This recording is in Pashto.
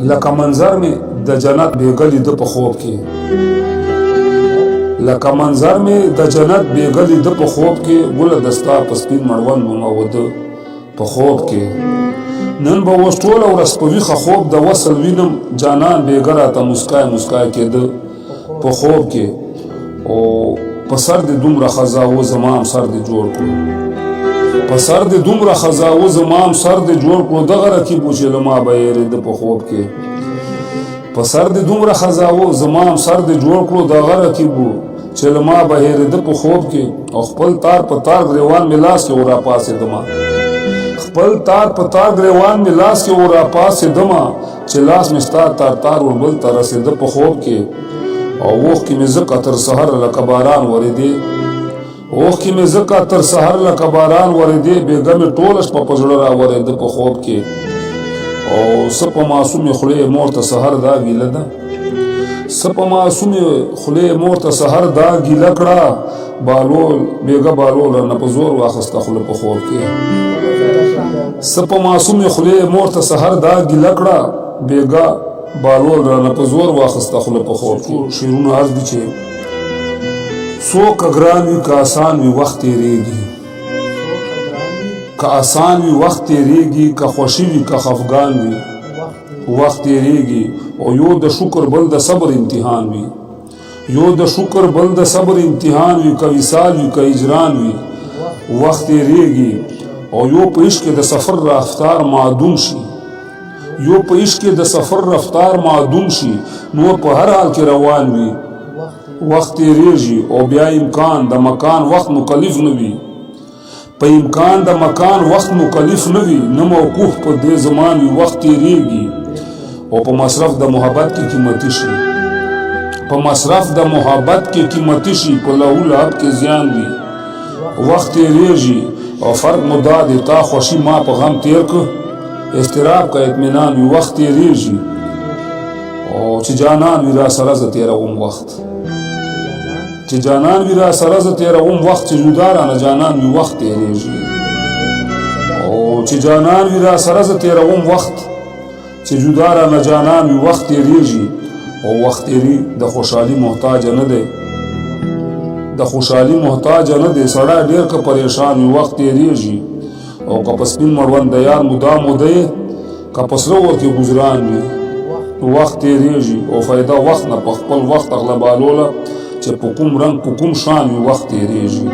لکه منظر می د جنت بیګلی د په خوب کې لکه منظر می د جنت بیګلی د په خوب کې ګل دستا پسپین مړوند مو د په خوب کې نن به وشټول او رسپوي خوب د وصل وینم جانان بیګرا ته مسکای مسکای کې د په خوب کې او په سر د دومره خزاو زمام سر د جوړ کړو په سر د دومره خزاو زمام سر د جوړ کړو دغه رکیب چې لما به د په خوب کې په سر د دومره خزاو زمام سر د جوړ کړو دغه رکیب چې لما به د په خوب کې او خپل تار په تار غریوان ملاس کې ورا پاسې دما خپل تار په تار غریوان ملاس کې ورا پاسې دما چې لاس مستا تار تار وربل تر رسید په خوب کې او وخت کې مې زکه تر سحر لکه باران ورېدې وخت کې مې زکه تر سحر لکه باران ورېدې بیګم ټولش په پزړه را ورېد په خوب کې او سپ معصوم خله مور ته سحر دا ګیله ده سپ معصوم خله مور ته سحر دا ګیله کړه بالول بیګه بالول نه په زور واخسته خله په خوب کې سپ معصوم خله مور ته سحر دا ګیله کړه بیګه بالول رانه په زور واخسته خله په خوب کې شیرونه عرض دي چې څوک ګران وي که آسان وي وخت تېرېږي که آسان وي وخت تېرېږي که خوښي وي که خفګان وي وخت تېرېږي او یو د شکر بل د صبر امتحان وي یو د شکر بل د صبر امتحان وي که وصال وي که هجران وي وخت تېرېږي او یو په عشق کې د سفر رفتار معدوم شي یو په عشق کې د سفر رفتار معدوم شي نو په هر حال کې روان وي وخت تېرېږي او بیا امکان د مکان وخت مکلف نه وي په امکان د مکان وخت مکلف نه وي نه موقوف په دې زمان وي وخت تېرېږي او په مصرف د محبت کې قیمتي شي په مصرف د محبت کې قیمتي شي په لهو لهب کې زیان وي وخت تېرېږي او فرق مو دا دی تا خوښي ما په غم تېر کړ استراب کا اطمینان وي وخت تېرېږي او چې جانان وي را سره زه تېروم وخت چې جانان وي را سره زه تېروم وخت چې جدا رانه جانان وي وخت تېرېږي او چې جانان وي را سره زه تېروم وخت چې جدا رانه جانان وي وخت تېرېږي او وخت تېري د خوشحالي محتاج نه دی د خوشحالي محتاج نه دی سړی ډېر که پریشان وي وخت تېرېږي او که په سپین مړوند د یار مدام دی که په سره ورکې ګزران وي وخت تېرېږي او فایده وخت نه په خپل وخت اغله بالوله چې په کوم رنګ په کوم شان وي وخت تېرېږي